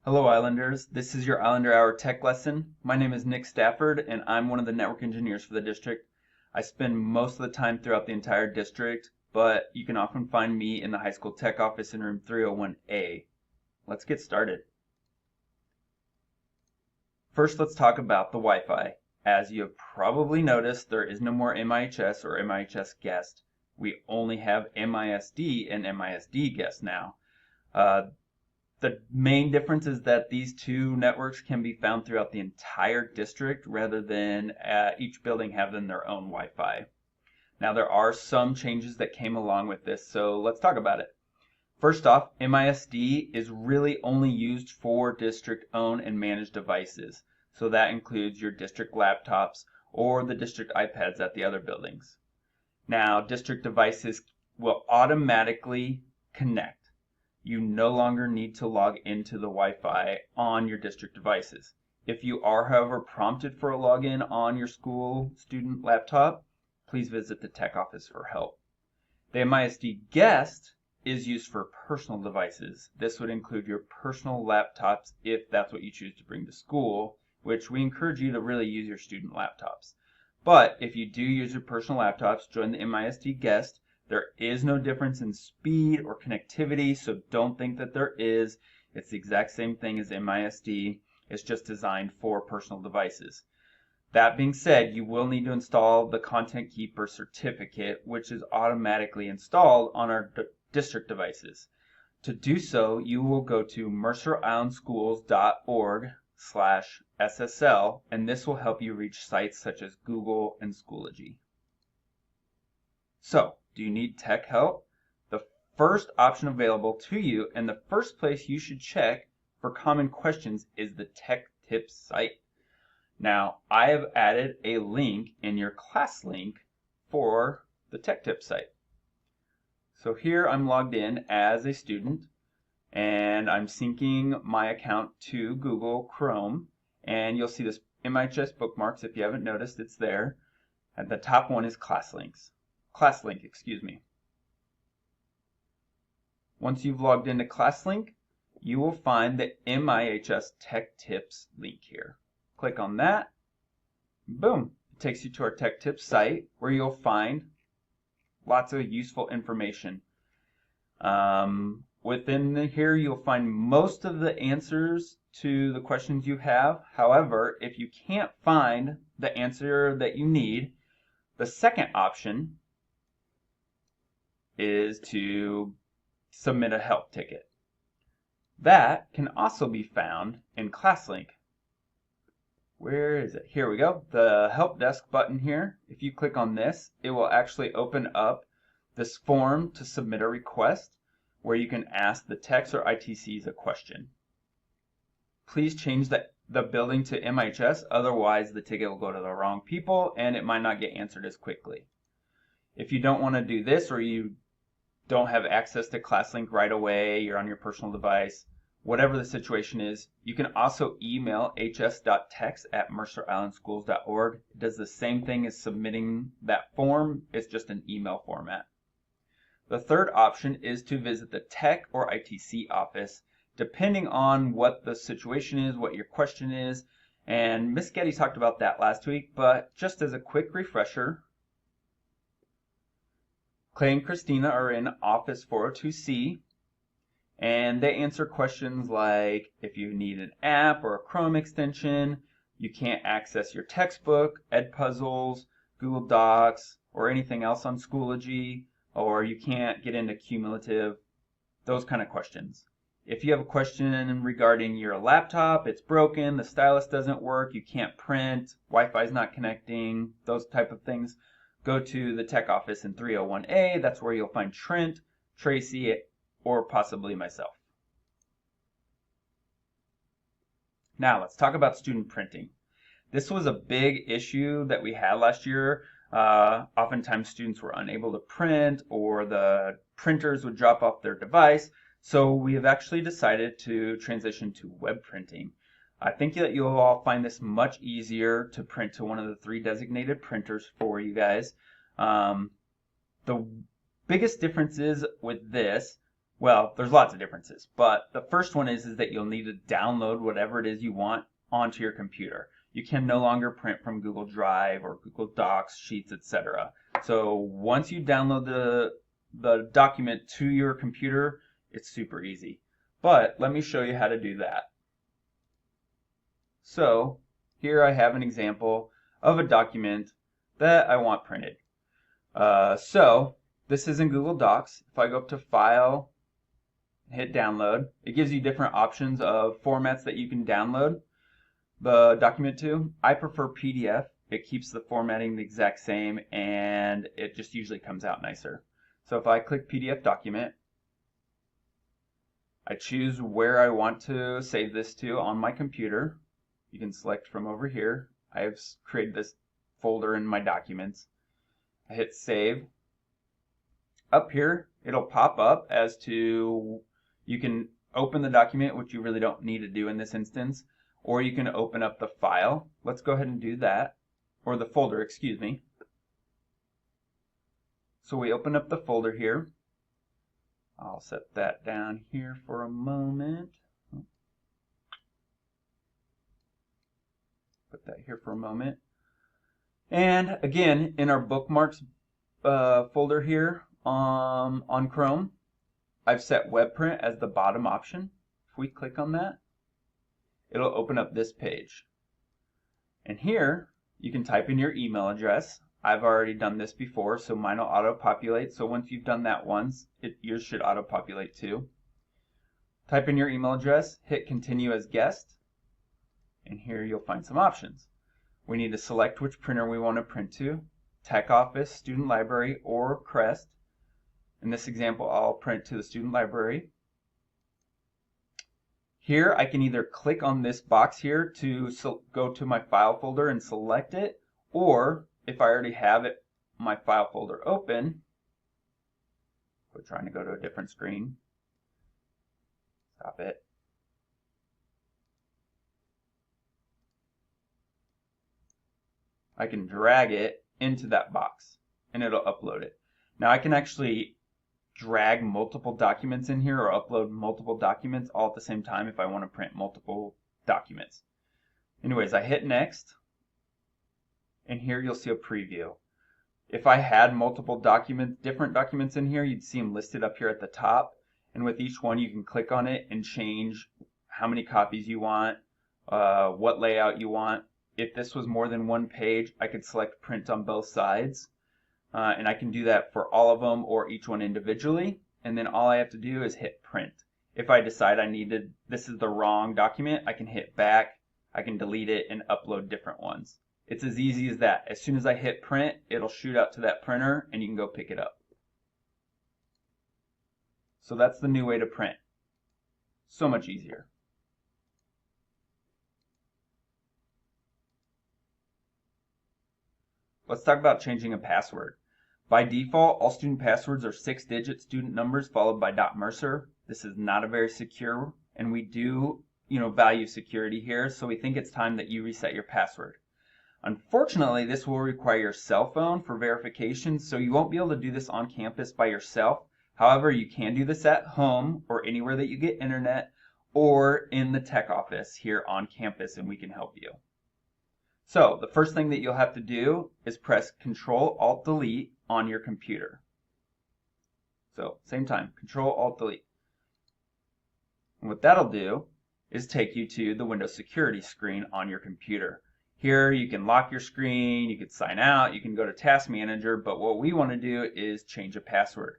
Hello Islanders, this is your Islander Hour Tech lesson. My name is Nick Stafford and I'm one of the network engineers for the district. I spend most of the time throughout the entire district, but you can often find me in the high school tech office in room 301A. Let's get started. First, let's talk about the Wi-Fi. As you have probably noticed, there is no more MIHS or MIHS guest. We only have MISD and MISD guest now. The main difference is that these two networks can be found throughout the entire district rather than each building having their own Wi-Fi. Now there are some changes that came along with this, so let's talk about it. First off, MISD is really only used for district-owned and managed devices. So that includes your district laptops or the district iPads at the other buildings. Now, district devices will automatically connect. You no longer need to log into the Wi-Fi on your district devices. If you are, however, prompted for a login on your school student laptop, please visit the tech office for help. The MISD guest is used for personal devices. This would include your personal laptops if that's what you choose to bring to school, which we encourage you to really use your student laptops. But if you do use your personal laptops, join the MISD guest. There is no difference in speed or connectivity, so don't think that there is. It's the exact same thing as MISD. It's just designed for personal devices. That being said, you will need to install the Content Keeper certificate, which is automatically installed on our district devices. To do so, you will go to mercerislandschools.org/SSL, and this will help you reach sites such as Google and Schoology. So, do you need tech help? The first option available to you and the first place you should check for common questions is the Tech Tips site. Now, I have added a link in your class link for the Tech Tips site. So here I'm logged in as a student and I'm syncing my account to Google Chrome, and you'll see this MIHS bookmarks. If you haven't noticed, it's there. And the top one is class link. Once you've logged into ClassLink, you will find the MIHS Tech Tips link here. Click on that. Boom. It takes you to our Tech Tips site where you'll find lots of useful information. Within here, you'll find most of the answers to the questions you have. However, if you can't find the answer that you need, the second option is to submit a help ticket. That can also be found in ClassLink. Where is it? Here we go. The help desk button here. If you click on this, it will actually open up this form to submit a request where you can ask the techs or ITCs a question. Please change the building to MIHS, otherwise the ticket will go to the wrong people and it might not get answered as quickly. If you don't want to do this, or you don't have access to ClassLink right away, you're on your personal device, whatever the situation is, you can also email hs.techs@mercerislandschools.org. It does the same thing as submitting that form, it's just an email format. The third option is to visit the tech or ITC office, depending on what the situation is, what your question is, and Miss Getty talked about that last week, but just as a quick refresher, Clay and Christina are in Office 402C, and they answer questions like if you need an app or a Chrome extension, you can't access your textbook, Edpuzzles, Google Docs, or anything else on Schoology, or you can't get into cumulative, those kind of questions. If you have a question regarding your laptop, it's broken, the stylus doesn't work, you can't print, Wi-Fi is not connecting, those type of things, go to the tech office in 301A. That's where you'll find Trent, Tracy, or possibly myself. Now let's talk about student printing. This was a big issue that we had last year. Oftentimes students were unable to print, or the printers would drop off their device. So we have actually decided to transition to web printing. I think that you'll all find this much easier to print to one of the 3 designated printers for you guys. The biggest difference is with this, Well, there's lots of differences, but the first one is that you'll need to download whatever it is you want onto your computer. You can no longer print from Google Drive or Google Docs, Sheets, etc. So once you download the document to your computer, it's super easy. But let me show you how to do that. So here I have an example of a document that I want printed. So this is in Google Docs. If I go up to File, hit Download, it gives you different options of formats that you can download the document to. I prefer PDF. It keeps the formatting the exact same and it just usually comes out nicer. So if I click PDF document, I choose where I want to save this to on my computer. You can select from over here. I have created this folder in my documents. I hit save. Up here, it'll pop up as to you can open the document, which you really don't need to do in this instance, or you can open up the file. Let's go ahead and do that, or the folder, excuse me. So we open up the folder here. I'll set that down here for a moment. Put that here for a moment. And again, in our bookmarks folder here on Chrome, I've set WebPrint as the bottom option. If we click on that, it'll open up this page. And here, you can type in your email address. I've already done this before, so mine will auto-populate. So once you've done that once, yours should auto-populate too. Type in your email address, hit continue as guest, and here you'll find some options. We need to select which printer we want to print to, Tech Office, Student Library, or Crest. In this example, I'll print to the Student Library. Here, I can either click on this box here to go to my file folder and select it, or if I already have it, my file folder open, we're trying to go to a different screen. Stop it. I can drag it into that box and it'll upload it. Now I can actually drag multiple documents in here or upload multiple documents all at the same time if I want to print multiple documents. Anyways, I hit next and here you'll see a preview. If I had multiple documents, different documents in here, you'd see them listed up here at the top, and with each one you can click on it and change how many copies you want, what layout you want. If this was more than one page, I could select print on both sides, and I can do that for all of them or each one individually, and then all I have to do is hit print. If I decide this is the wrong document, I can hit back, I can delete it and upload different ones. It's as easy as that. As soon as I hit print, it'll shoot out to that printer and you can go pick it up. So that's the new way to print. So much easier. Let's talk about changing a password. By default, all student passwords are 6-digit student numbers followed by .Mercer. This is not a very secure, and we do, value security here, so we think it's time that you reset your password. Unfortunately, this will require your cell phone for verification, so you won't be able to do this on campus by yourself. However, you can do this at home or anywhere that you get internet or in the tech office here on campus, and we can help you. So the first thing that you'll have to do is press Control-Alt-Delete on your computer. So same time, Control-Alt-Delete. And what that'll do is take you to the Windows Security screen on your computer. Here you can lock your screen, you can sign out, you can go to Task Manager, but what we want to do is change a password.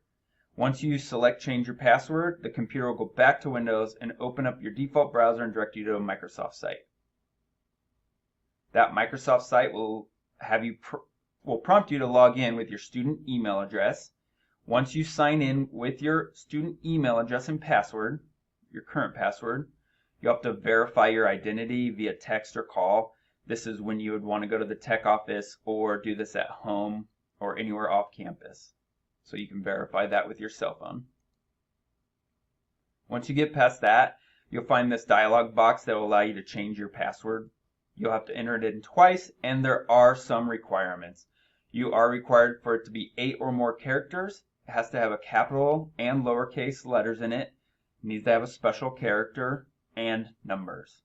Once you select change your password, the computer will go back to Windows and open up your default browser and direct you to a Microsoft site. That Microsoft site will prompt you to log in with your student email address. Once you sign in with your student email address and password, your current password, you'll have to verify your identity via text or call. This is when you would want to go to the tech office or do this at home or anywhere off campus. So you can verify that with your cell phone. Once you get past that, you'll find this dialog box that will allow you to change your password. You'll have to enter it in twice, and there are some requirements. You are required for it to be 8 or more characters, It has to have a capital and lowercase letters in it. It needs to have a special character and numbers.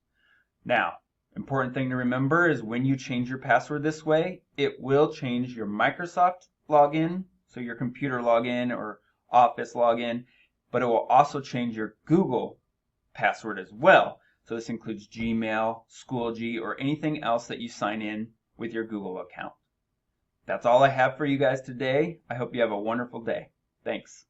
Now, important thing to remember is when you change your password this way, it will change your Microsoft login, so your computer login or Office login, but it will also change your Google password as well. So this includes Gmail, Schoology, or anything else that you sign in with your Google account. That's all I have for you guys today. I hope you have a wonderful day. Thanks.